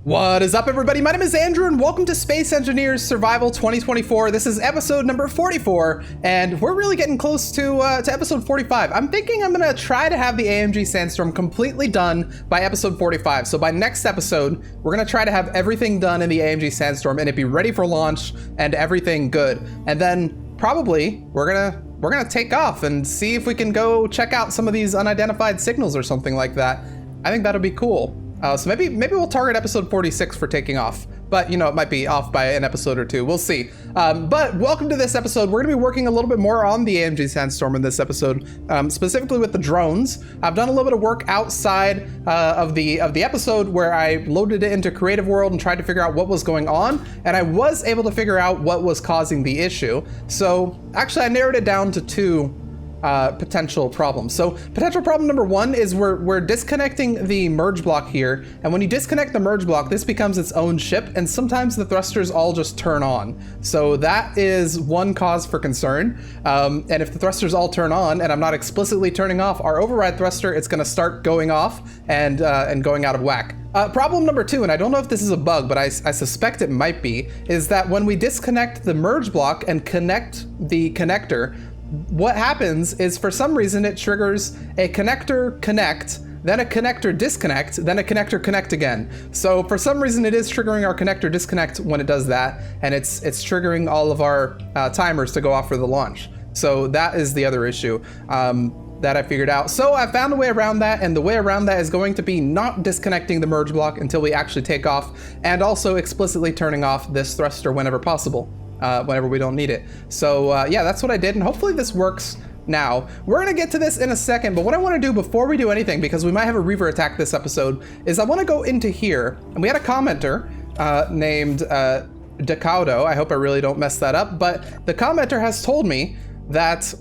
What is up, everybody? My name is Andrew, and welcome to Space Engineers Survival 2024. This is episode number 44, and we're really getting close to episode 45. I'm thinking I'm gonna try to have the AMG Sandstorm completely done by episode 45. So by next episode, we're gonna try to have everything done in the AMG Sandstorm and it be ready for launch and everything good. And then probably we're gonna take off and see if we can go check out some of these unidentified signals or something like that. I think that'll be cool. So maybe we'll target episode 46 for taking off, but you know, it might be off by an episode or two. We'll see. But welcome to this episode. We're gonna be working a little bit more on the AMG Sandstorm in this episode, specifically with the drones. I've done a little bit of work outside of the episode where I loaded it into Creative World and tried to figure out what was going on, and I was able to figure out what was causing the issue. So actually, I narrowed it down to two potential problems. So potential problem number one is we're disconnecting the merge block here, and when you disconnect the merge block, this becomes its own ship, and sometimes the thrusters all just turn on. So that is one cause for concern. And if the thrusters all turn on and I'm not explicitly turning off our override thruster, it's going to start going off and going out of whack. Problem number two, and I don't know if this is a bug, but I suspect it might be, is that when we disconnect the merge block and connect the connector, what happens is for some reason it triggers a connector connect, then a connector disconnect, then a connector connect again. So for some reason it is triggering our connector disconnect when it does that, and it's triggering all of our timers to go off for the launch. So that is the other issue that I figured out. So I found a way around that, and the way around that is going to be not disconnecting the merge block until we actually take off, and also explicitly turning off this thruster whenever possible. Whenever we don't need it. So yeah, that's what I did, and hopefully this works now. We're gonna get to this in a second, but what I wanna do before we do anything, because we might have a reaver attack this episode, is I wanna go into here, and we had a commenter named Decaudo. I hope I really don't mess that up, but the commenter has told me that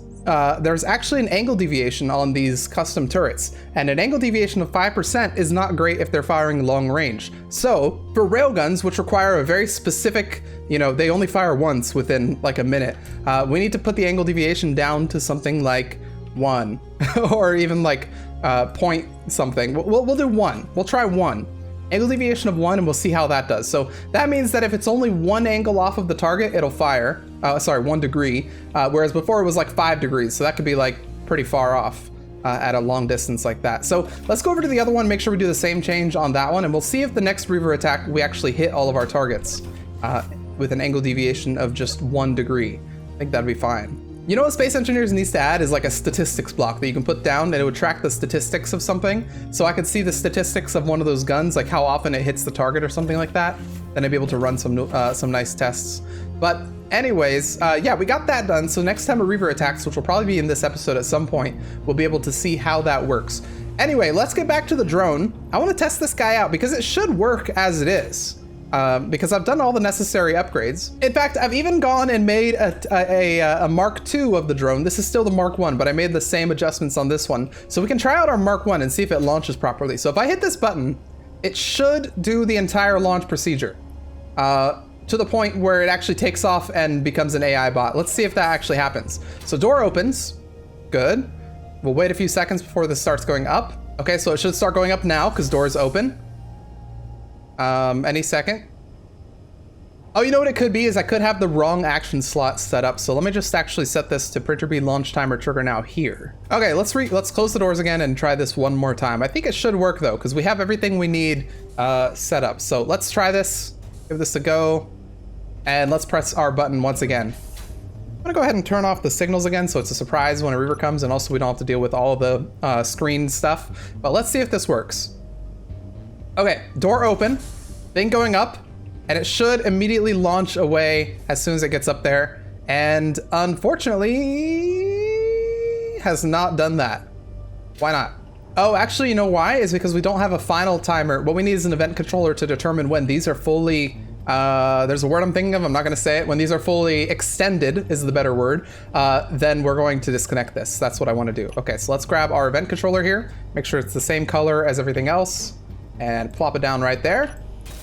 there's actually an angle deviation on these custom turrets, and an angle deviation of 5% is not great if they're firing long range. So for railguns, which require a very specific, you know, they only fire once within like a minute, we need to put the angle deviation down to something like 1 or even like point something. We'll do 1. We'll try 1. Angle deviation of 1, and we'll see how that does. So that means that if it's only 1 angle off of the target, it'll fire. 1 degree, whereas before it was like 5 degrees. So that could be like pretty far off at a long distance like that. So let's go over to the other one, make sure we do the same change on that one, and we'll see if the next reaver attack, we actually hit all of our targets with an angle deviation of just 1 degree. I think that'd be fine. You know what Space Engineers needs to add is like a statistics block that you can put down, and it would track the statistics of something. So I could see the statistics of one of those guns, like how often it hits the target or something like that. Then I'd be able to run some nice tests. But anyways, yeah, we got that done. So next time a reaver attacks, which will probably be in this episode at some point, we'll be able to see how that works. Anyway, let's get back to the drone. I want to test this guy out because it should work as it is. Because I've done all the necessary upgrades. In fact, I've even gone and made a Mark II of the drone. This is still the Mark I, but I made the same adjustments on this one. So we can try out our Mark I and see if it launches properly. So if I hit this button, it should do the entire launch procedure to the point where it actually takes off and becomes an AI bot. Let's see if that actually happens. So door opens, good. We'll wait a few seconds before this starts going up. Okay, so it should start going up now because door is open. Any second. Oh, you know what it could be is I could have the wrong action slot set up. So let me just actually set this to printer B launch timer trigger now here. Okay, let's close the doors again and try this one more time. I think it should work though, because we have everything we need set up. So let's try this, give this a go, and let's press our button once again. I'm gonna go ahead and turn off the signals again so it's a surprise when a reaver comes, and also we don't have to deal with all of the screen stuff. But let's see if this works. Okay, door open, thing going up, and it should immediately launch away as soon as it gets up there. And unfortunately, has not done that. Why not? Oh, actually, you know why? Is because we don't have a final timer. What we need is an event controller to determine when these are fully, there's a word I'm thinking of, I'm not gonna say it. When these are fully extended is the better word, then we're going to disconnect this. That's what I wanna do. Okay, so let's grab our event controller here, make sure it's the same color as everything else, and plop it down right there.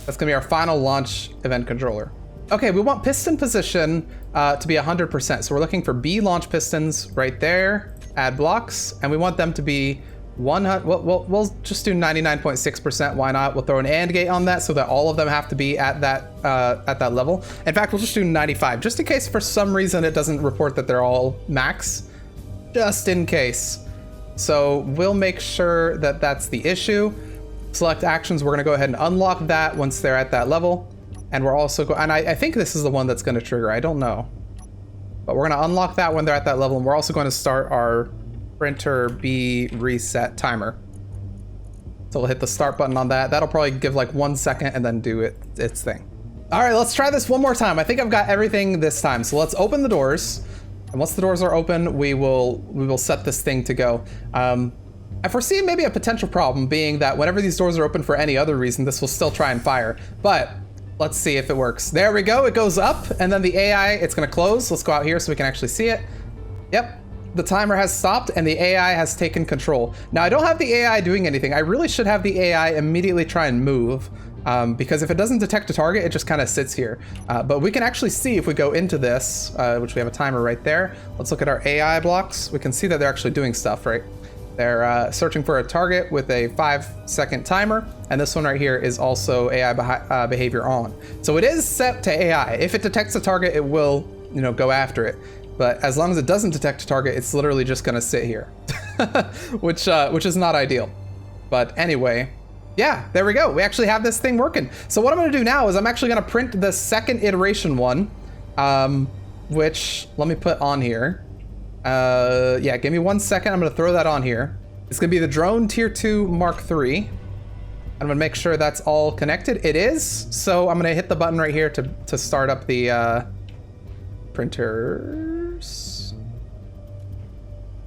That's gonna be our final launch event controller. Okay, we want piston position to be 100%. So we're looking for B launch pistons right there, add blocks, and we want them to be We'll just do 99.6%. Why not? We'll throw an AND gate on that so that all of them have to be at that level. In fact, we'll just do 95, just in case for some reason it doesn't report that they're all max, just in case. So we'll make sure that that's the issue. Select actions. We're going to go ahead and unlock that once they're at that level. And we're also and I think this is the one that's going to trigger. I don't know. But we're going to unlock that when they're at that level. And we're also going to start our printer B reset timer. So we'll hit the start button on that. That'll probably give like 1 second and then do its thing. All right, let's try this one more time. I think I've got everything this time. So let's open the doors. And once the doors are open, we will set this thing to go. I foresee maybe a potential problem being that whenever these doors are open for any other reason, this will still try and fire. But let's see if it works. There we go. It goes up, and then the AI, it's going to close. Let's go out here so we can actually see it. Yep. The timer has stopped and the AI has taken control. Now, I don't have the AI doing anything. I really should have the AI immediately try and move, because if it doesn't detect a target, it just kind of sits here. But we can actually see if we go into this, which we have a timer right there. Let's look at our AI blocks. We can see that they're actually doing stuff, right? They're searching for a target with a 5-second timer. And this one right here is also AI behavior on. So it is set to AI. If it detects a target, it will, go after it. But as long as it doesn't detect a target, it's literally just gonna sit here, which is not ideal. But anyway, yeah, there we go. We actually have this thing working. So what I'm gonna do now is I'm actually gonna print the second iteration one, which let me put on here. Yeah, give me 1 second. I'm gonna throw that on here. It's gonna be the drone tier 2 Mark III. I'm gonna make sure that's all connected. It is. So I'm gonna hit the button right here to start up the printers.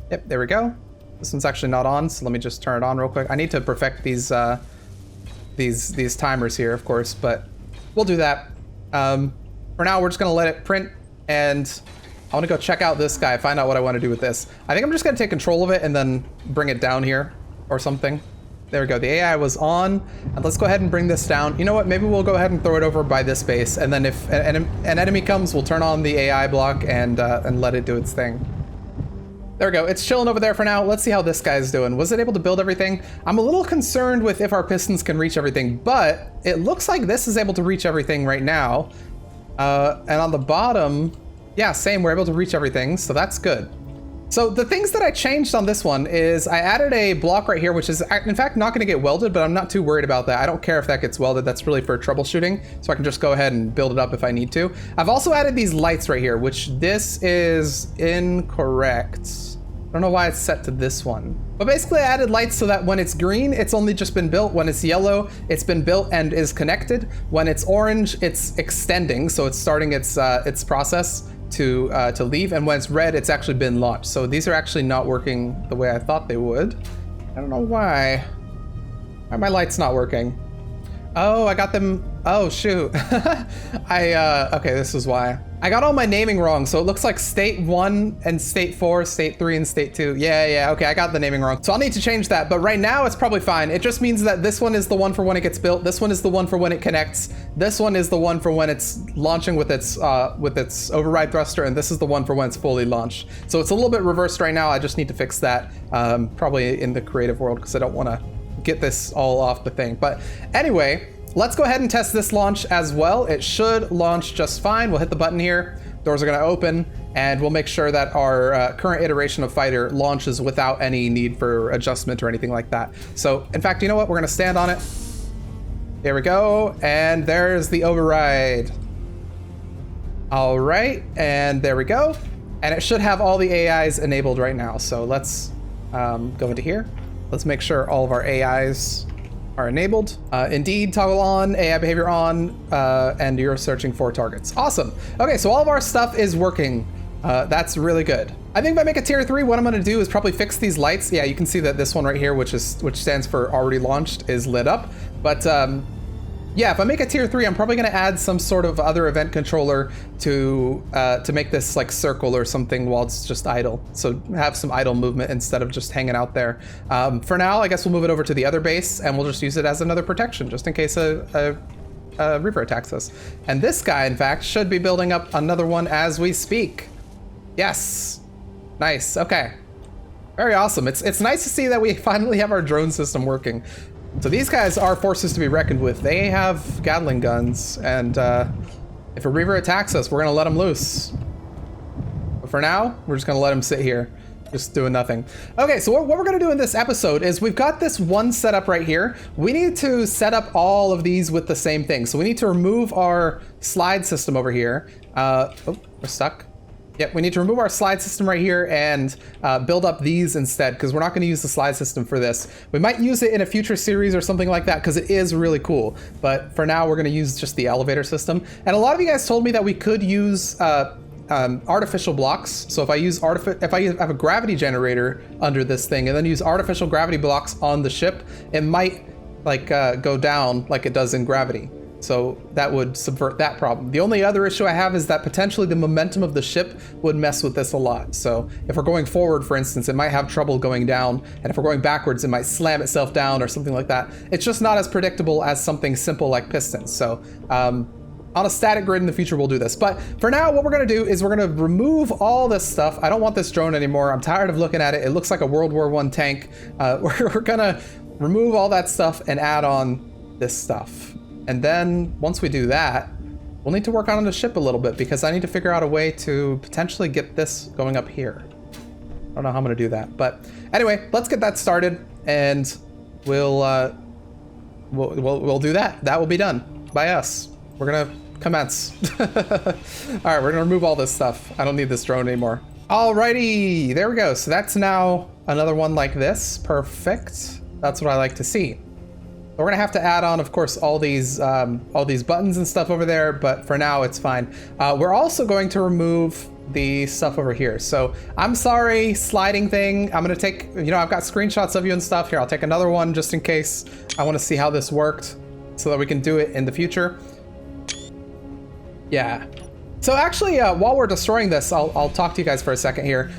Yep, there we go. This one's actually not on, so let me just turn it on real quick. I need to perfect these timers here, of course, but we'll do that. For now, we're just gonna let it print, and I want to go check out this guy, find out what I want to do with this. I think I'm just gonna take control of it and then bring it down here or something. There we go. The AI was on. And let's go ahead and bring this down. You know what? Maybe we'll go ahead and throw it over by this base, and then if an enemy comes, we'll turn on the AI block and let it do its thing. There we go. It's chilling over there for now. Let's see how this guy's doing. Was it able to build everything? I'm a little concerned with if our pistons can reach everything, but it looks like this is able to reach everything right now. And on the bottom, yeah, same. We're able to reach everything, so that's good. So the things that I changed on this one is I added a block right here, which is in fact not going to get welded, but I'm not too worried about that. I don't care if that gets welded. That's really for troubleshooting, so I can just go ahead and build it up if I need to. I've also added these lights right here, which this is incorrect. I don't know why it's set to this one. But basically I added lights so that when it's green, it's only just been built. When it's yellow, it's been built and is connected. When it's orange, it's extending, so it's starting its process to leave, and when it's red, it's actually been launched. So these are actually not working the way I thought they would. I don't know why. Why are my lights not working? Oh, I got them. Oh, shoot. Okay, this is why. I got all my naming wrong, so it looks like state 1 and state 4, state 3 and state 2. Yeah, okay, I got the naming wrong. So I'll need to change that, but right now it's probably fine. It just means that this one is the one for when it gets built, this one is the one for when it connects, this one is the one for when it's launching with its override thruster, and this is the one for when it's fully launched. So it's a little bit reversed right now. I just need to fix that, probably in the creative world, because I don't want to get this all off the thing. But anyway, let's go ahead and test this launch as well. It should launch just fine. We'll hit the button here. Doors are going to open, and we'll make sure that our current iteration of fighter launches without any need for adjustment or anything like that. So, in fact, you know what? We're going to stand on it. There we go. And there's the override. All right. And there we go. And it should have all the AIs enabled right now. So let's go into here. Let's make sure all of our AIs are enabled. Indeed, toggle on, AI behavior on, and you're searching for targets. Awesome. Okay, so all of our stuff is working. That's really good. I think if I make a tier 3, what I'm gonna do is probably fix these lights. Yeah, you can see that this one right here, which stands for already launched, is lit up. But yeah, if I make a tier 3, I'm probably gonna add some sort of other event controller to make this like circle or something while it's just idle. So have some idle movement instead of just hanging out there. For now, I guess we'll move it over to the other base, and we'll just use it as another protection, just in case a Reaper attacks us. And this guy, in fact, should be building up another one as we speak. Yes. Nice. Okay. Very awesome. It's nice to see that we finally have our drone system working. So these guys are forces to be reckoned with. They have Gatling guns, and if a Reaver attacks us, we're gonna let him loose. But for now, we're just gonna let him sit here, just doing nothing. Okay, so what we're gonna do in this episode is we've got this one setup right here. We need to set up all of these with the same thing. So we need to remove our slide system over here. Oh, we're stuck. Yep, we need to remove our slide system right here and build up these instead, because we're not going to use the slide system for this. We might use it in a future series or something like that, because it is really cool. But for now, we're going to use just the elevator system. And a lot of you guys told me that we could use artificial blocks. So if I have a gravity generator under this thing and then use artificial gravity blocks on the ship, it might like go down like it does in gravity. So that would subvert that problem. The only other issue I have is that potentially the momentum of the ship would mess with this a lot. So if we're going forward, for instance, it might have trouble going down. And if we're going backwards, it might slam itself down or something like that. It's just not as predictable as something simple like pistons. So on a static grid in the future, we'll do this. But for now, what we're gonna do is we're gonna remove all this stuff. I don't want this drone anymore. I'm tired of looking at it. It looks like a World War I tank. We're gonna remove all that stuff and add on this stuff. And then once we do that, we'll need to work on the ship a little bit, because I need to figure out a way to potentially get this going up here. I don't know how I'm gonna do that, but anyway, let's get that started, and we'll do that. That will be done by us. We're gonna commence. All right, we're gonna remove all this stuff. I don't need this drone anymore. Alrighty, there we go. So that's now another one like this. Perfect. That's what I like to see. We're gonna have to add on, of course, all these buttons and stuff over there, but for now it's fine. We're also going to remove the stuff over here. So I'm sorry, sliding thing. I'm gonna take, I've got screenshots of you and stuff here. I'll take another one just in case. I want to see how this worked so that we can do it in the future. Yeah. So actually, while we're destroying this, I'll talk to you guys for a second here.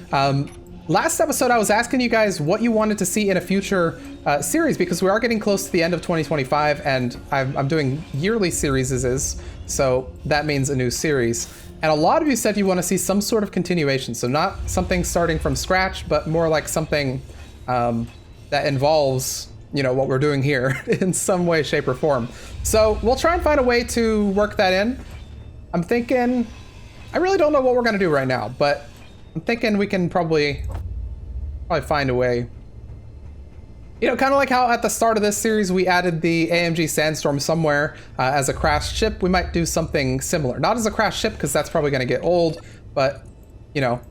Last episode, I was asking you guys what you wanted to see in a future series, because we are getting close to the end of 2025, and I'm doing yearly series, so that means a new series. And a lot of you said you want to see some sort of continuation, so not something starting from scratch, but more like something that involves, what we're doing here in some way, shape, or form. So we'll try and find a way to work that in. I'm thinking, I really don't know what we're going to do right now, but I'm thinking we can probably find a way. Kind of like how at the start of this series we added the AMG Sandstorm somewhere as a crashed ship. We might do something similar. Not as a crashed ship, because that's probably going to get old, but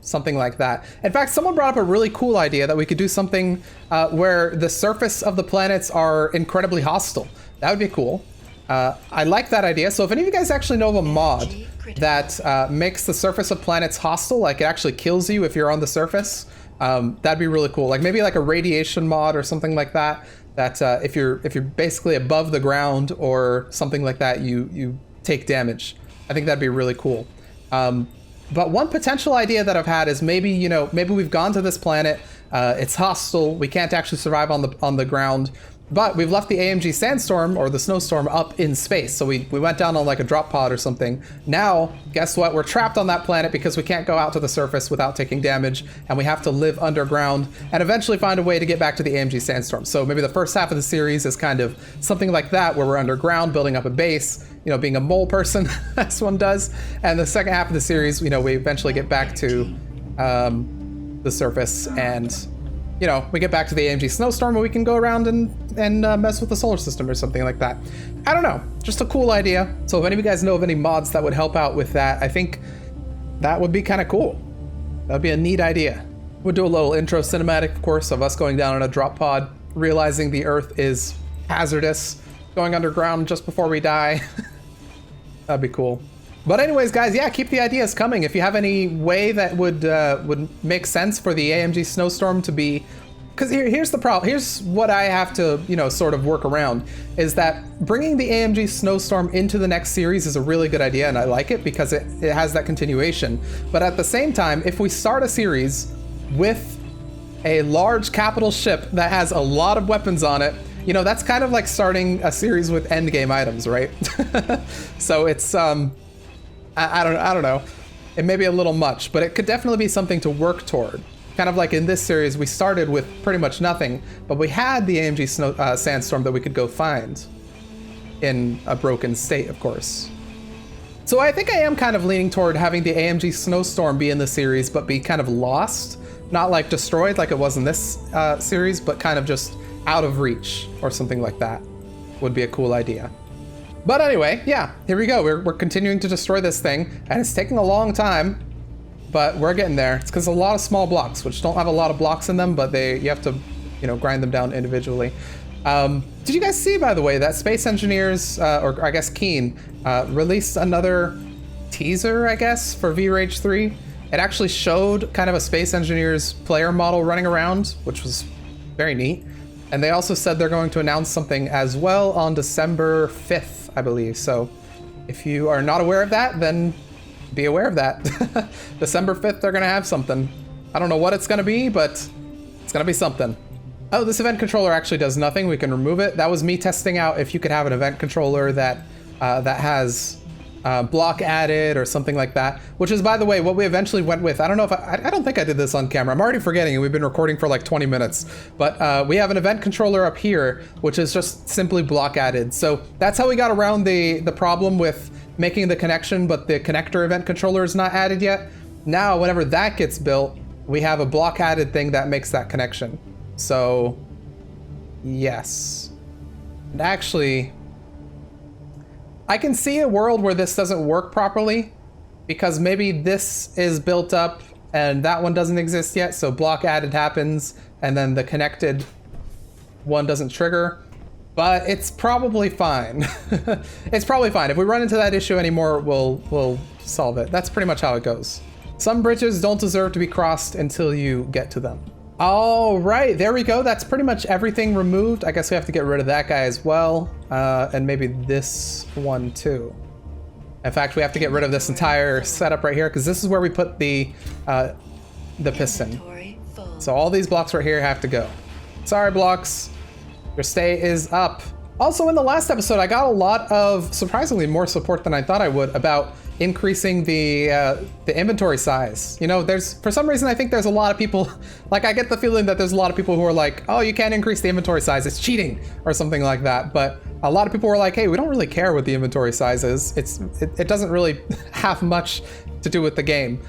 something like that. In fact, someone brought up a really cool idea that we could do something where the surface of the planets are incredibly hostile. That would be cool. I like that idea. So if any of you guys actually know of a mod that makes the surface of planets hostile, like it actually kills you if you're on the surface, that'd be really cool. Like maybe like a radiation mod or something like that. That if you're basically above the ground or something like that, you take damage. I think that'd be really cool. But one potential idea that I've had is maybe we've gone to this planet. It's hostile. We can't actually survive on the ground. But we've left the AMG Sandstorm, or the Snowstorm, up in space. So we went down on like a drop pod or something. Now, guess what? We're trapped on that planet because we can't go out to the surface without taking damage, and we have to live underground and eventually find a way to get back to the AMG Sandstorm. So maybe the first half of the series is kind of something like that, where we're underground building up a base, being a mole person, as one does. And the second half of the series, we eventually get back to the surface, and we get back to the AMG Snowstorm, and we can go around and mess with the solar system or something like that. I don't know, just a cool idea. So if any of you guys know of any mods that would help out with that, I think that would be kind of cool. That would be a neat idea. We'll do a little intro cinematic, of course, of us going down on a drop pod, realizing the Earth is hazardous, going underground just before we die. That'd be cool. But anyways, guys, yeah, keep the ideas coming. If you have any way that would make sense for the AMG Snowstorm to be, because here's the problem. Here's what I have to, sort of work around, is that bringing the AMG Snowstorm into the next series is a really good idea, and I like it because it has that continuation. But at the same time, if we start a series with a large capital ship that has a lot of weapons on it, that's kind of like starting a series with endgame items, right? So it's I don't know. It may be a little much, but it could definitely be something to work toward. kind of like in this series, we started with pretty much nothing, but we had the AMG Sandstorm that we could go find in a broken state, of course. So I think I am kind of leaning toward having the AMG Snowstorm be in the series, but be kind of lost, not like destroyed like it was in this series, but kind of just out of reach or something like that would be a cool idea. But anyway, yeah, here we go. We're continuing to destroy this thing, and it's taking a long time, but we're getting there. It's because a lot of small blocks, which don't have a lot of blocks in them, but you have to, you know, grind them down individually. Did you guys see, by the way, that Space Engineers, or I guess Keen, released another teaser, I guess, for V-Rage 3? It actually showed kind of a Space Engineers player model running around, which was very neat. And they also said they're going to announce something as well on December 5th, I believe. So if you are not aware of that, then be aware of that. December 5th, they're going to have something. I don't know what it's going to be, but it's going to be something. Oh, this event controller actually does nothing. We can remove it. That was me testing out if you could have an event controller that has block added or something like that, which is, by the way, what we eventually went with. I don't know if I don't think I did this on camera. I'm already forgetting, and we've been recording for like 20 minutes, but we have an event controller up here, which is just simply block added. So that's how we got around the problem with making the connection, but the connector event controller is not added yet. Now, whenever that gets built, we have a block added thing that makes that connection. So yes, and actually, I can see a world where this doesn't work properly because maybe this is built up and that one doesn't exist yet. So block added happens and then the connected one doesn't trigger, but it's probably fine. It's probably fine. If we run into that issue anymore, we'll solve it. That's pretty much how it goes. Some bridges don't deserve to be crossed until you get to them. All right, there we go. That's pretty much everything removed. I guess we have to get rid of that guy as well. And maybe this one too. In fact, we have to get rid of this entire setup right here because this is where we put the piston. So all these blocks right here have to go. Sorry, blocks. Your stay is up. Also, in the last episode, I got a lot of, surprisingly, more support than I thought I would about increasing the inventory size. You know, for some reason, I think there's a lot of people, like I get the feeling that there's a lot of people who are like, oh, you can't increase the inventory size, it's cheating, or something like that. But a lot of people were like, hey, we don't really care what the inventory size is. It doesn't really have much to do with the game.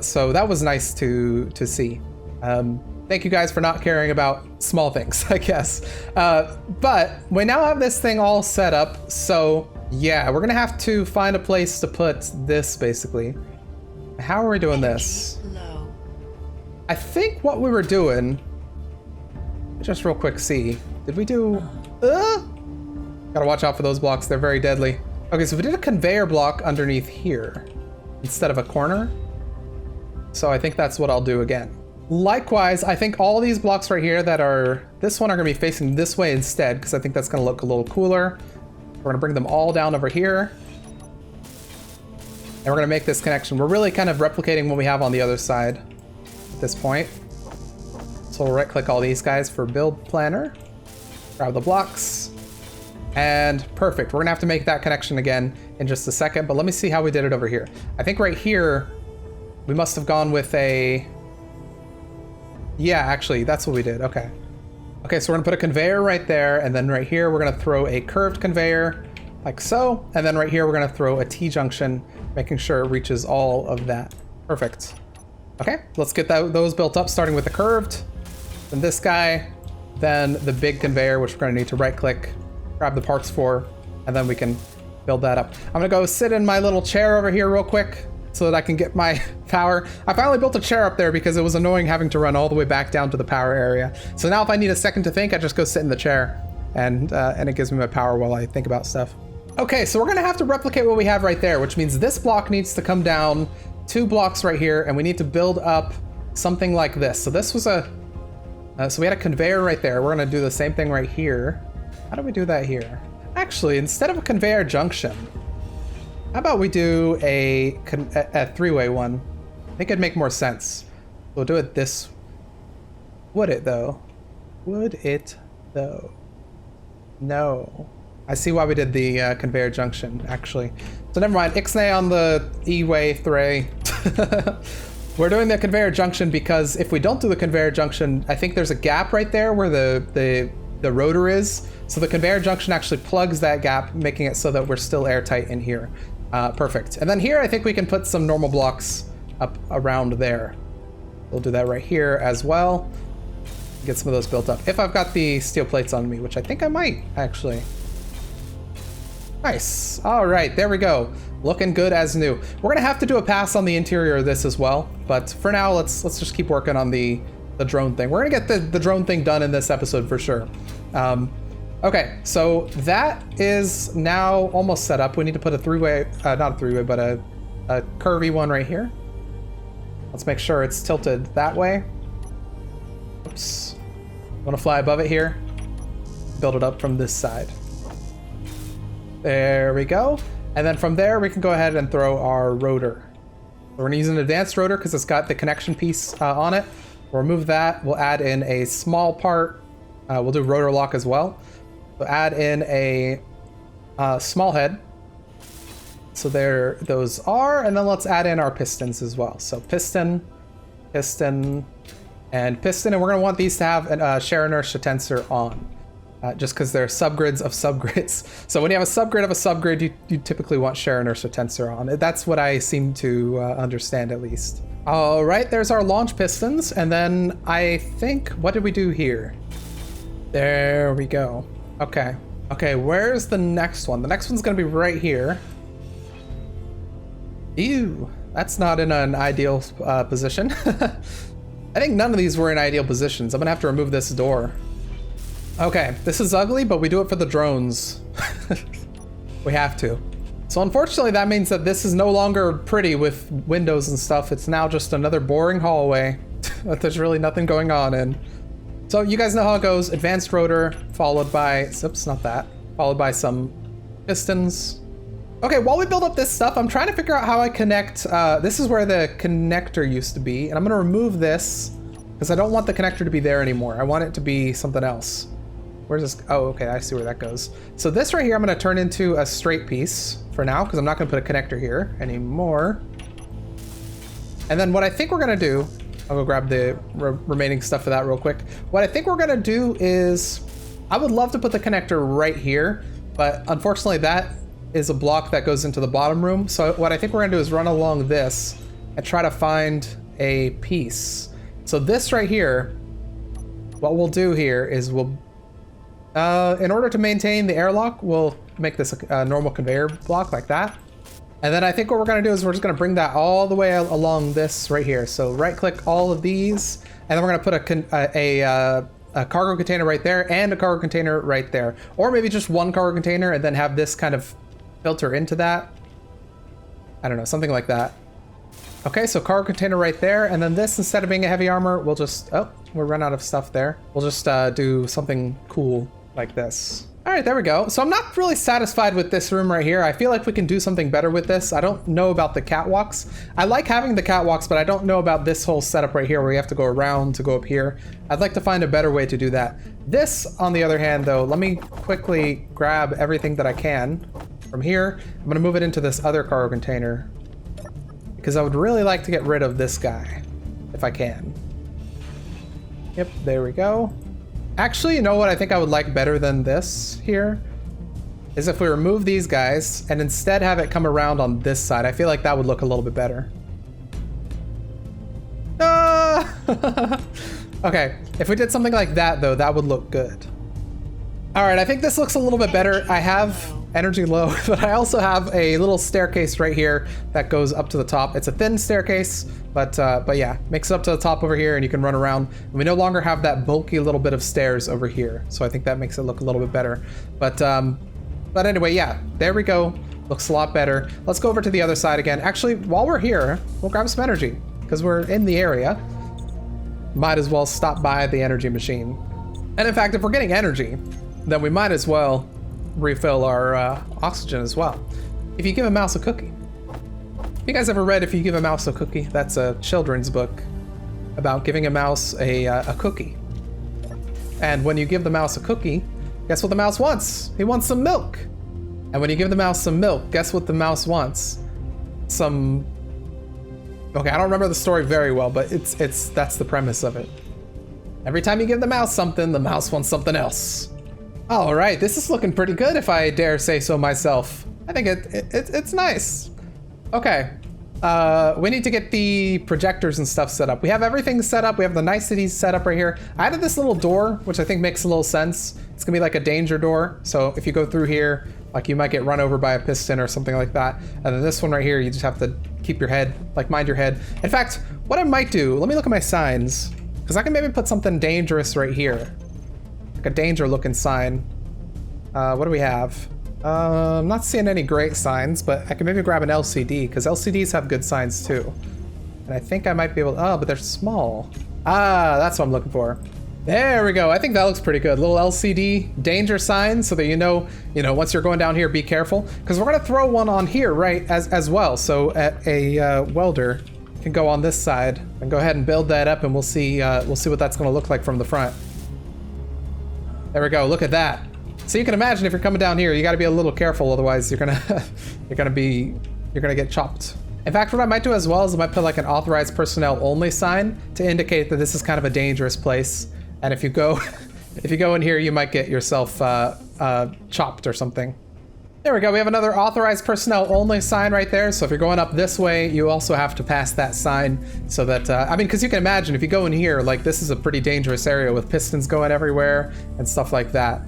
So that was nice to see. Thank you guys for not caring about small things, I guess. But we now have this thing all set up, so yeah, we're gonna have to find a place to put this, basically. How are we doing this? I think what we were doing, just real quick, see, did we do, gotta watch out for those blocks, they're very deadly. Okay, so we did a conveyor block underneath here instead of a corner. So I think that's what I'll do again. Likewise, I think all these blocks right here that are this one are gonna be facing this way instead, because I think that's gonna look a little cooler. We're gonna bring them all down over here. And we're gonna make this connection. We're really kind of replicating what we have on the other side at this point. So we'll right click all these guys for build planner. Grab the blocks. And perfect. We're gonna have to make that connection again in just a second, but let me see how we did it over here. I think right here, we must have gone with a, yeah, actually, that's what we did. Okay. Okay, so we're gonna put a conveyor right there, and then right here, we're gonna throw a curved conveyor, like so. And then right here, we're gonna throw a T-junction, making sure it reaches all of that. Perfect. Okay, let's get those built up, starting with the curved, then this guy, then the big conveyor, which we're gonna need to right click, grab the parts for, and then we can build that up. I'm gonna go sit in my little chair over here real quick, so that I can get my power. I finally built a chair up there because it was annoying having to run all the way back down to the power area. So now if I need a second to think, I just go sit in the chair and it gives me my power while I think about stuff. Okay, so we're gonna have to replicate what we have right there, which means this block needs to come down 2 blocks right here, and we need to build up something like this. So this was so we had a conveyor right there. We're gonna do the same thing right here. How do we do that here? Actually, instead of a conveyor junction, how about we do a 3-way one? I think it'd make more sense. We'll do it this. Would it though? Would it though? No. I see why we did the conveyor junction, actually. So never mind. Ixnay on the E-way 3. We're doing the conveyor junction because if we don't do the conveyor junction, I think there's a gap right there where the rotor is. So the conveyor junction actually plugs that gap, making it so that we're still airtight in here. Perfect. And then here, I think we can put some normal blocks up around there. We'll do that right here as well. Get some of those built up. If I've got the steel plates on me, which I think I might, actually. Nice. All right, there we go. Looking good as new. We're gonna have to do a pass on the interior of this as well, but for now, let's just keep working on the drone thing. We're gonna get the drone thing done in this episode for sure. Okay, so that is now almost set up. We need to put a three-way, not a three-way, but a curvy one right here. Let's make sure it's tilted that way. Oops. Want to fly above it here? Build it up from this side. There we go. And then from there, we can go ahead and throw our rotor. We're gonna use an advanced rotor because it's got the connection piece on it. We'll remove that. We'll add in a small part. We'll do rotor lock as well. We'll add in a small head. So there those are. And then let's add in our pistons as well. So piston, piston, and piston. And we're gonna want these to have a shear inertia tensor on. Just because they're subgrids of subgrids. So when you have a subgrid of a subgrid, you typically want shear inertia tensor on. That's what I seem to understand at least. All right, there's our launch pistons. And then I think, what did we do here? There we go. Okay. Okay, where's the next one? The next one's gonna be right here. Ew, that's not in an ideal position. I think none of these were in ideal positions. I'm gonna have to remove this door. Okay, this is ugly, but we do it for the drones. We have to. So unfortunately, that means that this is no longer pretty with windows and stuff. It's now just another boring hallway that there's really nothing going on in. So you guys know how it goes. Advanced rotor, followed by, oops, not that, followed by some pistons. Okay, while we build up this stuff, I'm trying to figure out how I connect. This is where the connector used to be, and I'm gonna remove this because I don't want the connector to be there anymore. I want it to be something else. Where's this? Oh, okay, I see where that goes. So this right here, I'm gonna turn into a straight piece for now, because I'm not gonna put a connector here anymore. And then what I think we're gonna do, I'll go grab the remaining stuff for that real quick. What I think we're gonna do is, I would love to put the connector right here, but unfortunately that is a block that goes into the bottom room. So what I think we're gonna do is run along this and try to find a piece. So this right here, what we'll do here is we'll, in order to maintain the airlock, we'll make this a normal conveyor block like that. And then I think what we're gonna do is we're just gonna bring that all the way along this right here. So right click all of these, and then we're gonna put a cargo container right there and a cargo container right there. Or maybe just one cargo container and then have this kind of filter into that. I don't know, something like that. Okay, so cargo container right there, and then this, instead of being a heavy armor, we'll just, oh, we'll run out of stuff there. We'll just do something cool like this. All right, there we go. So I'm not really satisfied with this room right here. I feel like we can do something better with this. I don't know about the catwalks. I like having the catwalks, but I don't know about this whole setup right here where you have to go around to go up here. I'd like to find a better way to do that. This, on the other hand, though, let me quickly grab everything that I can from here. I'm gonna move it into this other cargo container because I would really like to get rid of this guy if I can. Yep, there we go. Actually, you know what I think I would like better than this here? Is if we remove these guys and instead have it come around on this side. I feel like that would look a little bit better. Okay, if we did something like that though, that would look good. All right, I think this looks a little bit better. I have energy low, but I also have a little staircase right here that goes up to the top. It's a thin staircase, but yeah, makes it up to the top over here and you can run around. And we no longer have that bulky little bit of stairs over here. So I think that makes it look a little bit better. But anyway, yeah, there we go. Looks a lot better. Let's go over to the other side again. Actually, while we're here, we'll grab some energy because we're in the area. Might as well stop by the energy machine. And in fact, if we're getting energy, then we might as well refill our oxygen as well. If you give a mouse a cookie. Have you guys ever read If You Give a Mouse a Cookie? That's a children's book about giving a mouse a cookie. And when you give the mouse a cookie, guess what the mouse wants? He wants some milk. And when you give the mouse some milk, guess what the mouse wants? Some Okay, I don't remember the story very well, but that's the premise of it. Every time you give the mouse something, the mouse wants something else. All right, this is looking pretty good if I dare say so myself. I think it's nice. Okay, we need to get the projectors and stuff set up. We have everything set up. We have the niceties set up right here. I added this little door, which I think makes a little sense. It's gonna be like a danger door. So if you go through here, like you might get run over by a piston or something like that. And then this one right here, you just have to keep your head, like mind your head. In fact, what I might do, let me look at my signs, because I can maybe put something dangerous right here. Like a danger looking sign. What do we have? I'm not seeing any great signs, but I can maybe grab an LCD, because LCDs have good signs too. And I think I might be able, oh, but they're small. Ah, that's what I'm looking for. There we go. I think that looks pretty good. Little LCD danger sign so that you know, once you're going down here, be careful. Because we're gonna throw one on here, right, as well. So a welder can go on this side and go ahead and build that up, and we'll see what that's gonna look like from the front. There we go. Look at that. So you can imagine if you're coming down here, you got to be a little careful, otherwise you're gonna get chopped. In fact, what I might do as well is I might put like an authorized personnel only sign to indicate that this is kind of a dangerous place. And if you go in here, you might get yourself chopped or something. There we go. We have another authorized personnel only sign right there. So if you're going up this way, you also have to pass that sign so that, I mean, because you can imagine if you go in here, like this is a pretty dangerous area with pistons going everywhere and stuff like that.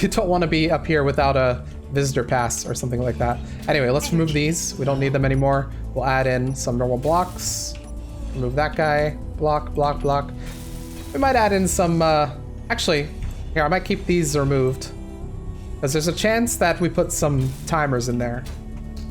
You don't want to be up here without a visitor pass or something like that. Anyway, let's remove these. We don't need them anymore. We'll add in some normal blocks. Remove that guy. Block, block, block. We might add in some, actually, here, I might keep these removed, because there's a chance that we put some timers in there.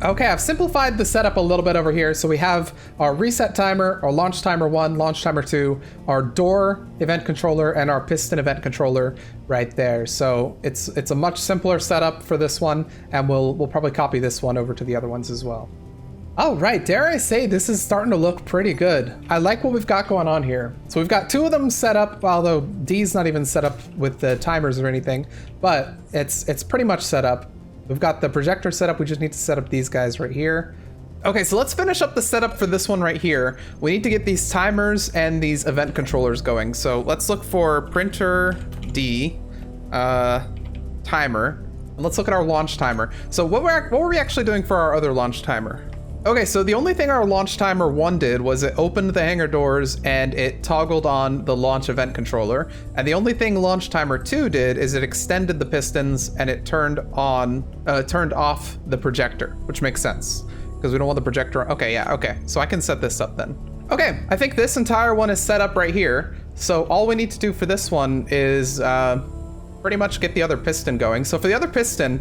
Okay, I've simplified the setup a little bit over here. So we have our reset timer, our launch timer 1, launch timer 2, our door event controller, and our piston event controller right there. So it's a much simpler setup for this one, and we'll probably copy this one over to the other ones as well. All right, dare I say this is starting to look pretty good. I like what we've got going on here. So we've got 2 of them set up, although D's not even set up with the timers or anything, but it's pretty much set up. We've got the projector set up. We just need to set up these guys right here. Okay, so let's finish up the setup for this one right here. We need to get these timers and these event controllers going. So let's look for printer D, timer, and let's look at our launch timer. So what were we actually doing for our other launch timer? Okay, so the only thing our launch timer 1 did was it opened the hangar doors and it toggled on the launch event controller. And the only thing launch timer 2 did is it extended the pistons and it turned off the projector, which makes sense because we don't want the projector. Okay, yeah, okay. So I can set this up then. Okay, I think this entire one is set up right here. So all we need to do for this one is pretty much get the other piston going. So for the other piston,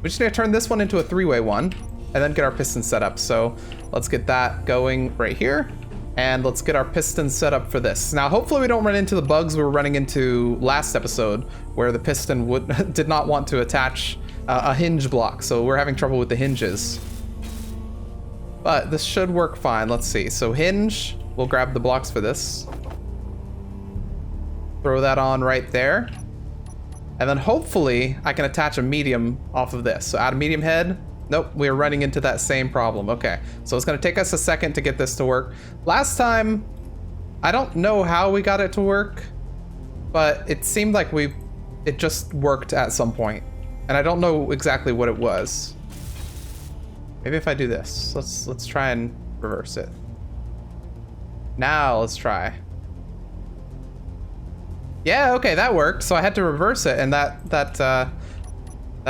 we just need to turn this one into a 3-way one and then get our piston set up. So let's get that going right here. And let's get our piston set up for this. Now, hopefully we don't run into the bugs we were running into last episode where the piston did not want to attach a hinge block. So we're having trouble with the hinges. But this should work fine. Let's see. So hinge, we'll grab the blocks for this. Throw that on right there. And then hopefully I can attach a medium off of this. So add a medium head. Nope, we're running into that same problem. Okay, so it's gonna take us a second to get this to work. Last time, I don't know how we got it to work, but it seemed like it just worked at some point. And I don't know exactly what it was. Maybe if I do this, let's try and reverse it. Now let's try. Yeah, okay, that worked. So I had to reverse it, and that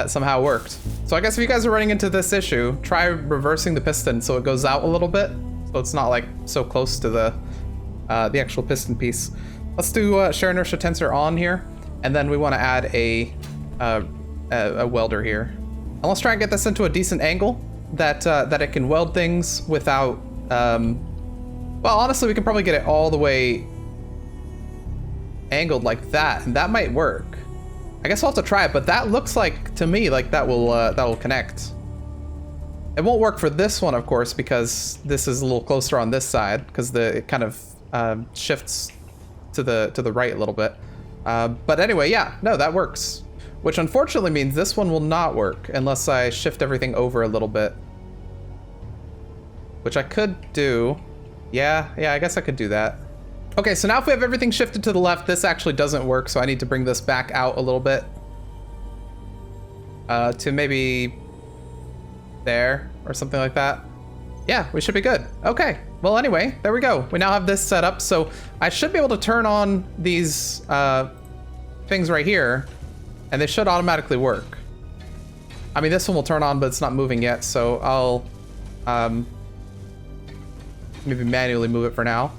somehow worked. So I guess if you guys are running into this issue, try reversing the piston so it goes out a little bit, so it's not like so close to the actual piston piece. Let's do shear inertia tensor on here, and then we want to add a welder here. And let's try and get this into a decent angle that it can weld things without. Well, honestly, we can probably get it all the way angled like that, and that might work. I guess we'll have to try it, but that looks like, to me, like that will connect. It won't work for this one, of course, because this is a little closer on this side, because it kind of shifts to the right a little bit. But anyway, yeah, no, that works. Which unfortunately means this one will not work unless I shift everything over a little bit. which I could do. Yeah, I guess I could do that. Okay, so now if we have everything shifted to the left, this actually doesn't work, so I need to bring this back out a little bit. To maybe there or something like that. Yeah, we should be good. Okay, well anyway, there we go. We now have this set up, so I should be able to turn on these things right here, and they should automatically work. I mean, this one will turn on, but it's not moving yet, so I'll maybe manually move it for now.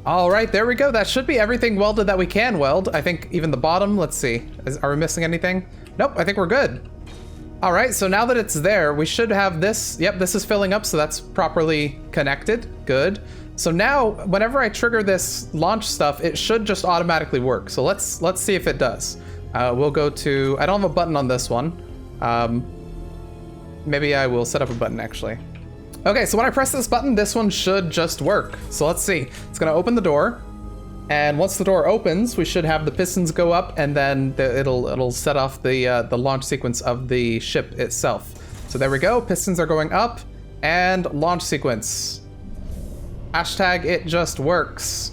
All right, there we go. That should be everything welded that we can weld. I think even the bottom, let's see. Are we missing anything? Nope, I think we're good. All right, so now that it's there, we should have this. Yep, this is filling up, so that's properly connected. Good. So now, whenever I trigger this launch stuff, it should just automatically work. So let's see if it does. We'll go to, I don't have a button on this one. Maybe I will set up a button actually. Okay, so when I press this button, this one should just work. So let's see. It's gonna open the door, and once the door opens, we should have the pistons go up, and then it'll set off the launch sequence of the ship itself. So there we go. Pistons are going up, and launch sequence. Hashtag it just works.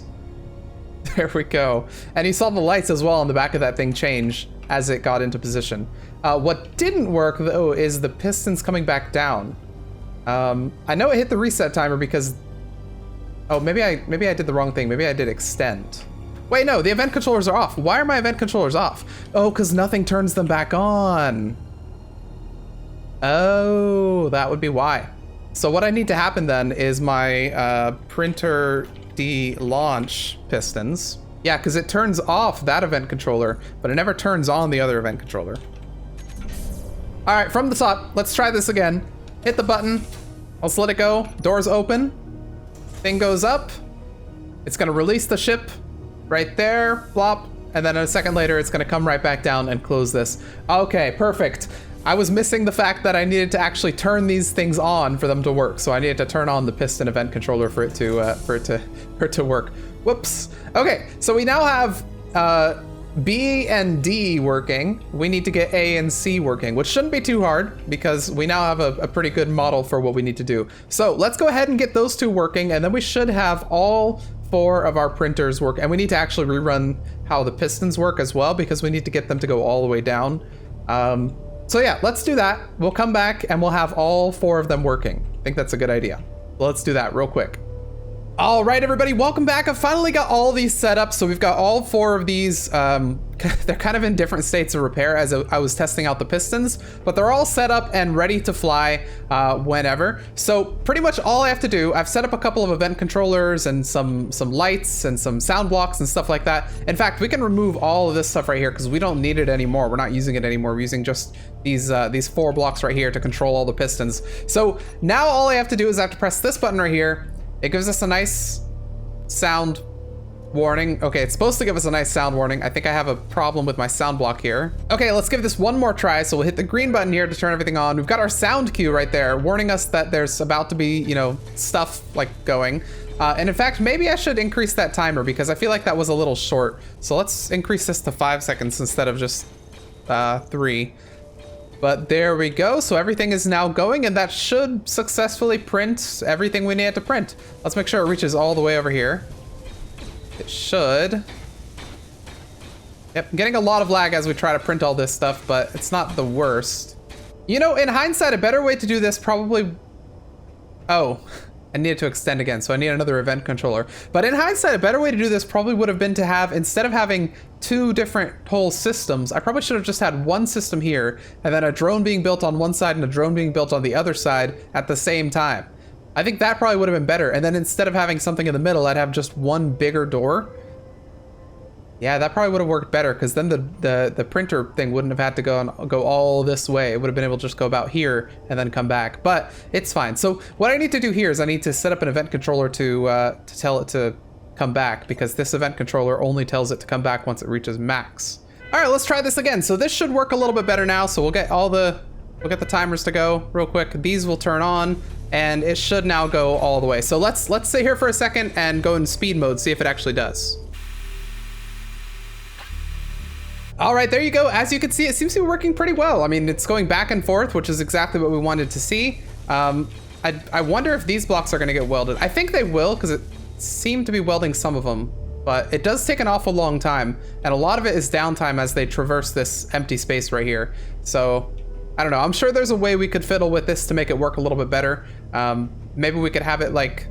There we go. And you saw the lights as well on the back of that thing change as it got into position. What didn't work though is the pistons coming back down. I know it hit the reset timer because, oh, maybe I did the wrong thing. Maybe I did extend. Wait, no, the event controllers are off. Why are my event controllers off? Oh, because nothing turns them back on. Oh, that would be why. So what I need to happen then is my printer de-launch pistons. Yeah, because it turns off that event controller, but it never turns on the other event controller. All right, from the top, let's try this again. Hit the button, let's let it go. Doors open, thing goes up. It's gonna release the ship right there, plop, and then a second later, it's gonna come right back down and close this. Okay, perfect. I was missing the fact that I needed to actually turn these things on for them to work. So I needed to turn on the piston event controller for it to work. Whoops. Okay, so we now have B and D working. We need to get A and C working, which shouldn't be too hard because we now have a pretty good model for what we need to do. So let's go ahead and get those two working, and then we should have all 4 of our printers work. And we need to actually rerun how the pistons work as well because we need to get them to go all the way down. So yeah, let's do that. We'll come back and we'll have all 4 of them working. I think that's a good idea. Let's do that real quick. All right, everybody, welcome back. I've finally got all these set up. So we've got all 4 of these. They're kind of in different states of repair as I was testing out the pistons, but they're all set up and ready to fly whenever. So pretty much all I have to do, I've set up a couple of event controllers and some lights and some sound blocks and stuff like that. In fact, we can remove all of this stuff right here because we don't need it anymore. We're not using it anymore. We're using just these 4 blocks right here to control all the pistons. So now all I have to do is I have to press this button right here. It gives us a nice sound warning. Okay, it's supposed to give us a nice sound warning. I think I have a problem with my sound block here. Okay, let's give this one more try. So we'll hit the green button here to turn everything on. We've got our sound cue right there warning us that there's about to be, you know, stuff like going. And in fact, maybe I should increase that timer because I feel like that was a little short. So let's increase this to 5 seconds instead of just 3. But there we go. So everything is now going, and that should successfully print everything we need to print. Let's make sure it reaches all the way over here. It should. Yep, I'm getting a lot of lag as we try to print all this stuff, but it's not the worst. You know, in hindsight, a better way to do this probably... Oh, I needed to extend again, so I need another event controller. But in hindsight, a better way to do this probably would have been to have, instead of having 2 different whole systems, I probably should have just had one system here, and then a drone being built on one side and a drone being built on the other side at the same time. I think that probably would have been better. And then instead of having something in the middle, I'd have just one bigger door. Yeah, that probably would have worked better because then the printer thing wouldn't have had to go all this way. It would have been able to just go about here and then come back, but it's fine. So what I need to do here is I need to set up an event controller to tell it to come back because this event controller only tells it to come back once it reaches max. All right, let's try this again. So this should work a little bit better now. So we'll get the timers to go real quick. These will turn on and it should now go all the way. So let's sit here for a second and go in speed mode, see if it actually does. All right, there you go. As you can see, it seems to be working pretty well. I mean, it's going back and forth, which is exactly what we wanted to see. I wonder if these blocks are going to get welded. I think they will, because it seemed to be welding some of them, but it does take an awful long time, and a lot of it is downtime as they traverse this empty space right here. So I don't know. I'm sure there's a way we could fiddle with this to make it work a little bit better. Maybe we could have it like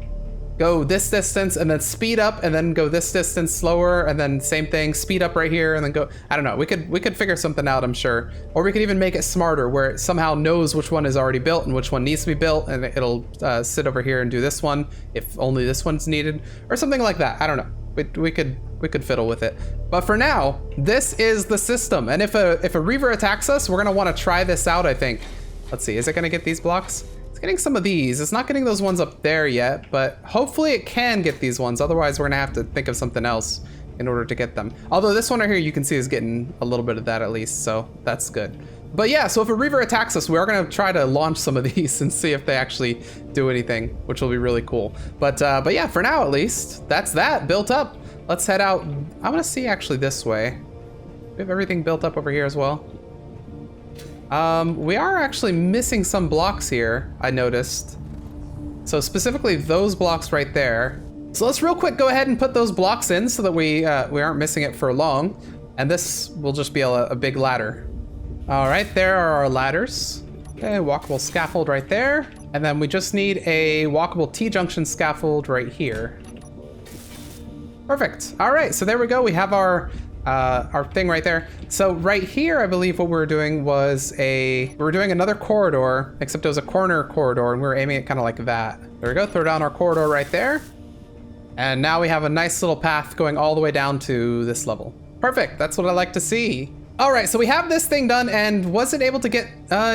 go this distance and then speed up and then go this distance slower, and then same thing, speed up right here and then go. I don't know. We could figure something out, I'm sure. Or we could even make it smarter where it somehow knows which one is already built and which one needs to be built, and it'll sit over here and do this one if only this one's needed, or something like that. I don't know. We could fiddle with it. But for now, this is the system. And if a Reaver attacks us, we're gonna want to try this out, I think. Let's see, is it gonna get these blocks? It's getting some of these. It's not getting those ones up there yet, but hopefully it can get these ones. Otherwise, we're gonna have to think of something else in order to get them. Although this one right here, you can see is getting a little bit of that at least, so that's good. But yeah, so if a Reaver attacks us, we are gonna try to launch some of these and see if they actually do anything, which will be really cool. But yeah, for now at least, that's that built up. Let's head out. I wanna see actually this way. We have everything built up over here as well. We are actually missing some blocks here, I noticed. So specifically those blocks right there. So let's real quick go ahead and put those blocks in so that we aren't missing it for long. And this will just be a big ladder. All right, there are our ladders. Okay, walkable scaffold right there. And then we just need a walkable T-junction scaffold right here. Perfect. All right, so there we go. We have our thing right there. So right here, I believe what we were doing was we were doing another corridor, except it was a corner corridor, and we were aiming it kind of like that. There we go. Throw down our corridor right there. And now we have a nice little path going all the way down to this level. Perfect. That's what I like to see. All right, so we have this thing done, and wasn't able to get,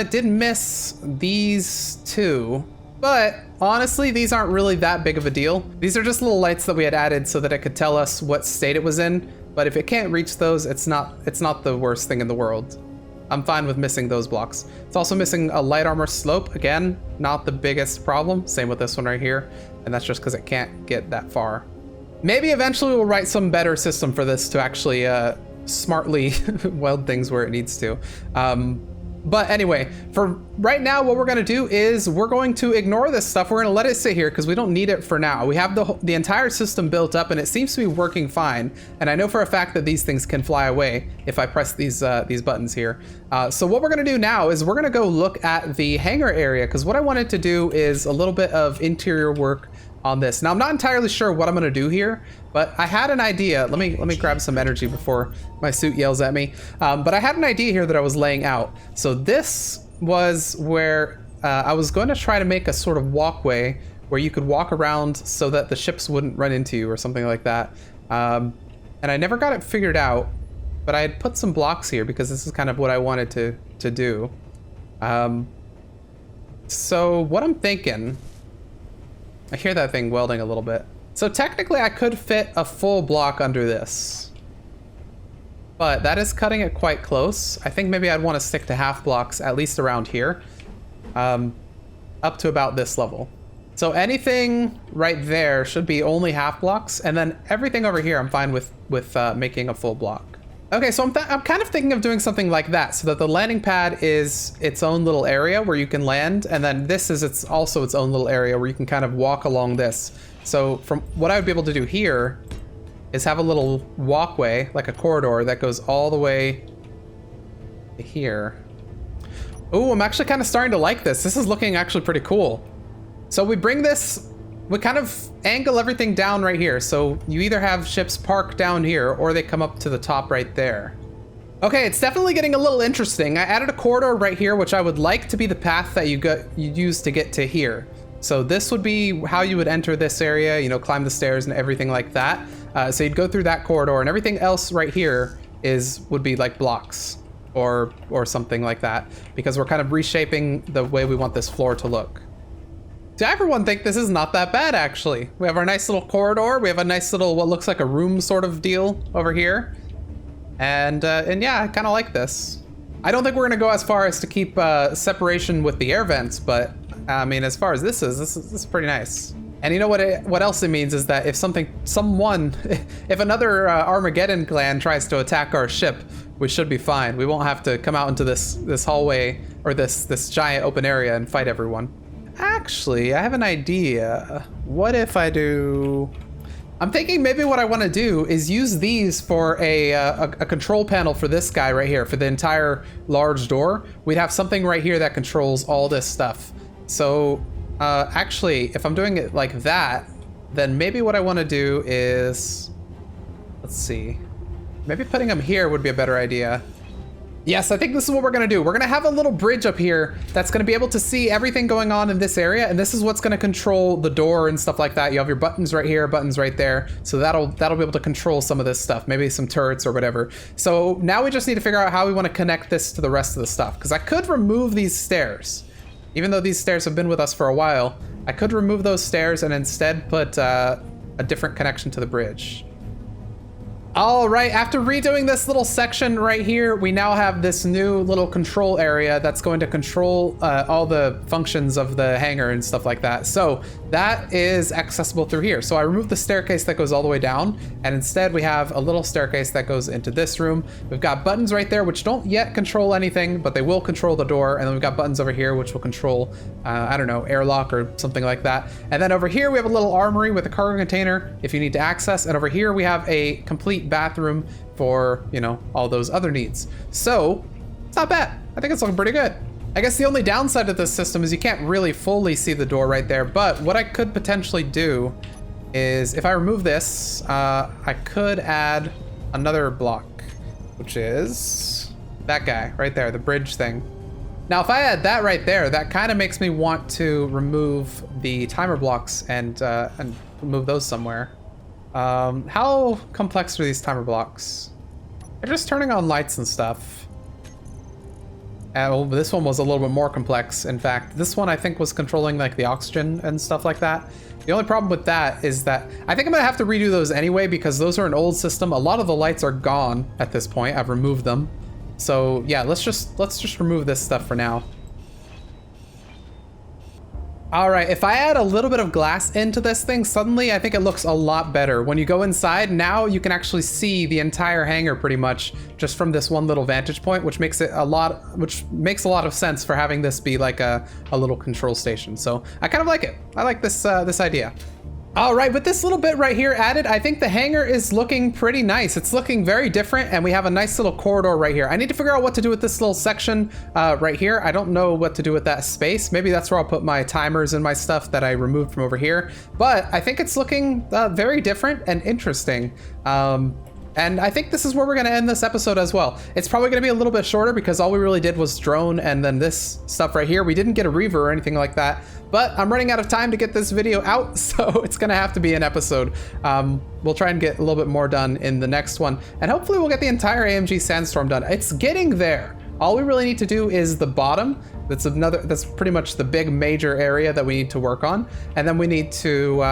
did miss these two, but honestly, these aren't really that big of a deal. These are just little lights that we had added so that it could tell us what state it was in, but if it can't reach those, it's not the worst thing in the world. I'm fine with missing those blocks. It's also missing a light armor slope. Again, not the biggest problem. Same with this one right here, and that's just because it can't get that far. Maybe eventually we'll write some better system for this to actually, smartly weld things where it needs to. But anyway, for right now, what we're gonna do is we're going to ignore this stuff. We're gonna let it sit here because we don't need it for now. We have the entire system built up and it seems to be working fine. And I know for a fact that these things can fly away if I press these buttons here. So what we're gonna do now is we're gonna go look at the hangar area, because what I wanted to do is a little bit of interior work on this. Now I'm not entirely sure what I'm gonna do here, but I had an idea. Let me grab some energy before my suit yells at me. But I had an idea here that I was laying out. So this was where I was going to try to make a sort of walkway where you could walk around so that the ships wouldn't run into you or something like that. And I never got it figured out, but I had put some blocks here because this is kind of what I wanted to do. So what I'm thinking, I hear that thing welding a little bit. So technically I could fit a full block under this, but that is cutting it quite close. I think maybe I'd want to stick to half blocks, at least around here, up to about this level. So anything right there should be only half blocks, and then everything over here I'm fine with making a full block. Okay, so I'm kind of thinking of doing something like that, so that the landing pad is its own little area where you can land, and then this is also its own little area where you can kind of walk along this. So from what I would be able to do here is have a little walkway, like a corridor that goes all the way to here. Oh, I'm actually kind of starting to like this. This is looking actually pretty cool. So we bring this, we kind of angle everything down right here. So you either have ships parked down here or they come up to the top right there. Okay, it's definitely getting a little interesting. I added a corridor right here, which I would like to be the path that you use to get to here. So this would be how you would enter this area, you know, climb the stairs and everything like that. So you'd go through that corridor, and everything else right here would be like blocks or something like that, because we're kind of reshaping the way we want this floor to look. So everyone think this is not that bad, actually. We have our nice little corridor. We have a nice little, what looks like a room sort of deal over here. And yeah, I kind of like this. I don't think we're gonna go as far as to keep separation with the air vents, but I mean, as far as this is pretty nice. And you know what else it means is that if if another Armageddon clan tries to attack our ship, we should be fine. We won't have to come out into this hallway or this giant open area and fight everyone. Actually, I have an idea. What if I do... I'm thinking maybe what I want to do is use these for a control panel for this guy right here, for the entire large door. We'd have something right here that controls all this stuff. So actually, if I'm doing it like that, then maybe what I want to do is, let's see, maybe putting them here would be a better idea. Yes, I think this is what we're gonna do. We're gonna have a little bridge up here that's gonna be able to see everything going on in this area, and this is what's gonna control the door and stuff like that. You have your buttons right here, buttons right there, so that'll be able to control some of this stuff, maybe some turrets or whatever. So now we just need to figure out how we want to connect this to the rest of the stuff, because I could remove these stairs. Even though these stairs have been with us for a while, I could remove those stairs and instead put a different connection to the bridge. All right, after redoing this little section right here, we now have this new little control area that's going to control all the functions of the hangar and stuff like that. So that is accessible through here. So I removed the staircase that goes all the way down, and instead we have a little staircase that goes into this room. We've got buttons right there, which don't yet control anything, but they will control the door. And then we've got buttons over here, which will control, I don't know, airlock or something like that. And then over here, we have a little armory with a cargo container if you need to access. And over here, we have a complete bathroom for, you know, all those other needs. So it's not bad. I think it's looking pretty good. I guess the only downside of this system is you can't really fully see the door right there, but what I could potentially do is if I remove this, I could add another block, which is that guy right there, the bridge thing. Now, if I add that right there, that kind of makes me want to remove the timer blocks and move those somewhere. How complex are these timer blocks? They're just turning on lights and stuff. Well, this one was a little bit more complex. In fact, this one I think was controlling like the oxygen and stuff like that. The only problem with that is that I think I'm gonna have to redo those anyway because those are an old system. A lot of the lights are gone at this point. I've removed them. So yeah, let's just remove this stuff for now. All right, if I add a little bit of glass into this thing, suddenly I think it looks a lot better. When you go inside, now you can actually see the entire hangar pretty much just from this one little vantage point, which makes a lot of sense for having this be like a little control station. So I kind of like it. I like this idea. All right, with this little bit right here added, I think the hangar is looking pretty nice. It's looking very different, and we have a nice little corridor right here. I need to figure out what to do with this little section right here. I don't know what to do with that space. Maybe that's where I'll put my timers and my stuff that I removed from over here. But I think it's looking very different and interesting. And I think this is where we're gonna end this episode as well. It's probably gonna be a little bit shorter because all we really did was drone and then this stuff right here. We didn't get a reaver or anything like that, but I'm running out of time to get this video out, so it's gonna have to be an episode. We'll try and get a little bit more done in the next one, and hopefully we'll get the entire AMG Sandstorm done. It's getting there. All we really need to do is the bottom. That's pretty much the big major area that we need to work on. And then we need to,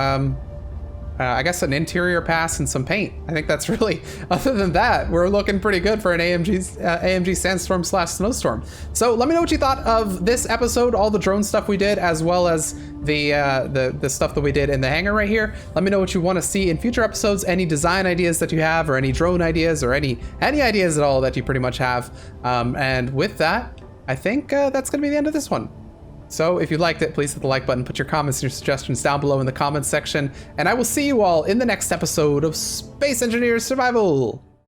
I guess an interior pass and some paint. I think that's really, other than that, we're looking pretty good for an AMG Sandstorm / Snowstorm. So let me know what you thought of this episode, all the drone stuff we did, as well as the stuff that we did in the hangar right here. Let me know what you want to see in future episodes, any design ideas that you have, or any drone ideas, or any ideas at all that you pretty much have. And with that, I think that's gonna be the end of this one. So if you liked it, please hit the like button, put your comments and your suggestions down below in the comments section, and I will see you all in the next episode of Space Engineers Survival.